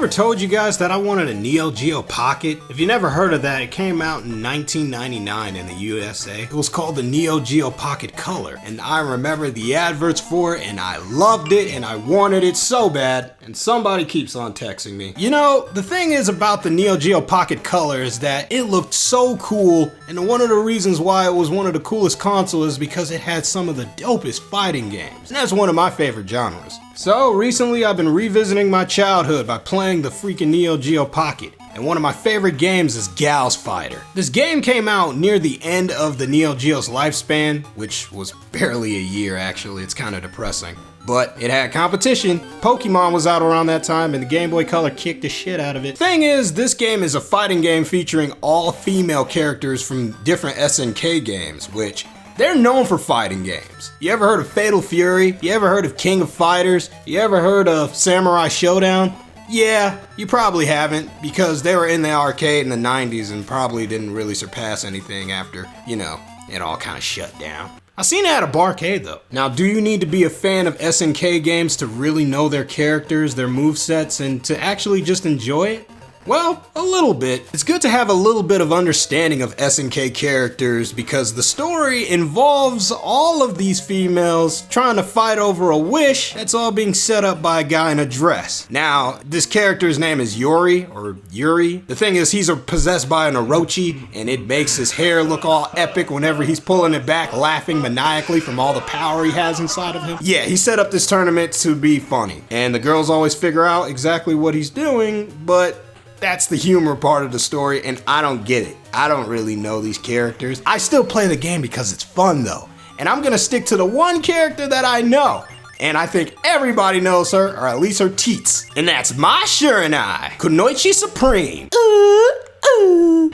ever told you guys that I wanted a Neo Geo Pocket? If you never heard of that, it came out in 1999 in the USA. It was called the Neo Geo Pocket Color, and I remember the adverts for it, and I loved it, and I wanted it so bad, and somebody keeps on texting me. You know, the thing is about the Neo Geo Pocket Color is that it looked so cool, and one of the reasons why it was one of the coolest consoles is because it had some of the dopest fighting games, and that's one of my favorite genres. So recently I've been revisiting my childhood by playing the freaking Neo Geo Pocket, and one of my favorite games is Gals Fighter. This game came out near the end of the Neo Geo's lifespan, which was barely a year actually, it's kind of depressing. But it had competition. Pokemon was out around that time and the Game Boy Color kicked the shit out of it. Thing is, this game is a fighting game featuring all female characters from different SNK games, which they're known for fighting games. You ever heard of Fatal Fury? You ever heard of King of Fighters? You ever heard of Samurai Showdown? Yeah, you probably haven't, because they were in the arcade in the 90s and probably didn't really surpass anything after, you know, it all kind of shut down. I seen it at a barcade though. Now, do you need to be a fan of SNK games to really know their characters, their movesets, and to actually just enjoy it? Well, a little bit. It's good to have a little bit of understanding of SNK characters because the story involves all of these females trying to fight over a wish that's all being set up by a guy in a dress. Now, this character's name is Yuri, or Yuri. The thing is, he's possessed by an Orochi, and it makes his hair look all epic whenever he's pulling it back, laughing maniacally from all the power he has inside of him. Yeah, he set up this tournament to be funny, and the girls always figure out exactly what he's doing, but that's the humor part of the story, and I don't get it. I don't really know these characters. I still play the game because it's fun though, and I'm gonna stick to the one character that I know, and I think everybody knows her, or at least her teats, and that's Mai Shiranui, Kunoichi Supreme.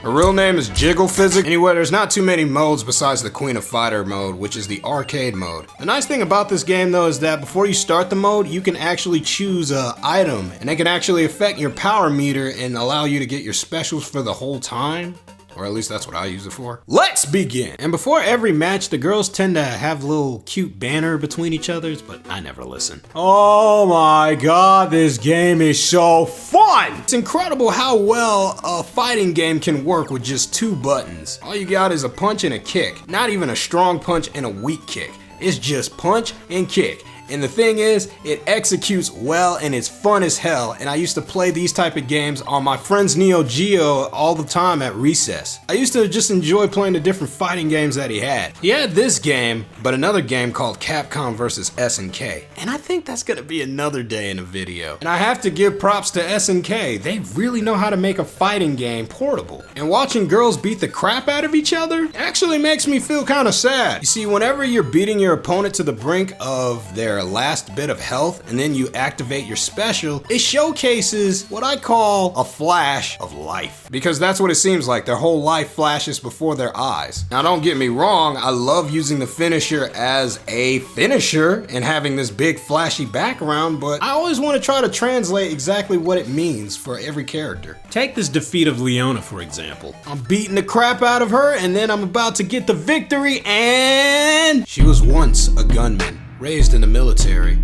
Her real name is Jiggle Physics. Anyway, there's not too many modes besides the Queen of Fighter mode, which is the arcade mode. The nice thing about this game though is that before you start the mode, you can actually choose an item, and it can actually affect your power meter and allow you to get your specials for the whole time. Or at least that's what I use it for. Let's begin! And before every match, the girls tend to have little cute banter between each others, but I never listen. Oh my god, this game is so fun! It's incredible how well a fighting game can work with just 2 buttons. All you got is a punch and a kick. Not even a strong punch and a weak kick. It's just punch and kick. And the thing is, it executes well and it's fun as hell, and I used to play these type of games on my friend's Neo Geo all the time at recess. I used to just enjoy playing the different fighting games that he had. He had this game, but another game called Capcom vs SNK, and I think that's gonna be another day in a video. And I have to give props to SNK, they really know how to make a fighting game portable. And watching girls beat the crap out of each other actually makes me feel kinda sad. You see, whenever you're beating your opponent to the brink of their last bit of health and then you activate your special, it showcases what I call a flash of life. Because that's what it seems like, their whole life flashes before their eyes. Now don't get me wrong, I love using the finisher as a finisher and having this big flashy background, but I always want to try to translate exactly what it means for every character. Take this defeat of Leona for example. I'm beating the crap out of her and then I'm about to get the victory, and she was once a gunman. Raised in the military,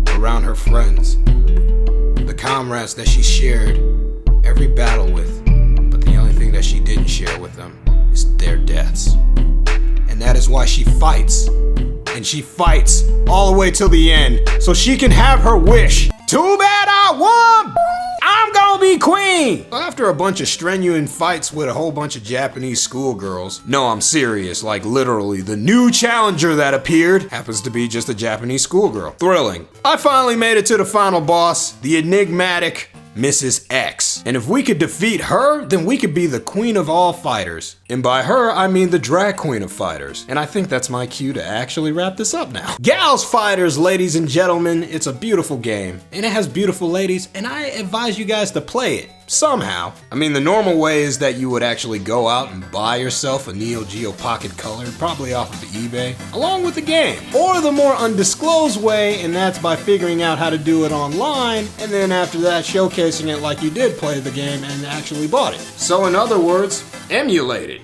around her friends, the comrades that she shared every battle with, but the only thing that she didn't share with them is their deaths. And that is why she fights, and she fights all the way till the end, so she can have her wish. Too bad I won! I'm gonna be queen! After a bunch of strenuous fights with a whole bunch of Japanese schoolgirls, no, I'm serious, like literally, the new challenger that appeared happens to be just a Japanese schoolgirl. Thrilling. I finally made it to the final boss, the enigmatic Mrs. X. And if we could defeat her, then we could be the queen of all fighters. And by her, I mean the drag queen of fighters. And I think that's my cue to actually wrap this up now. Gals Fighters, ladies and gentlemen, it's a beautiful game. And it has beautiful ladies, and I advise you guys to play it. Somehow. I mean, the normal way is that you would actually go out and buy yourself a Neo Geo Pocket Color, probably off of eBay, along with the game. Or the more undisclosed way, and that's by figuring out how to do it online, and then after that showcasing it like you did play the game and actually bought it. So in other words, emulate it.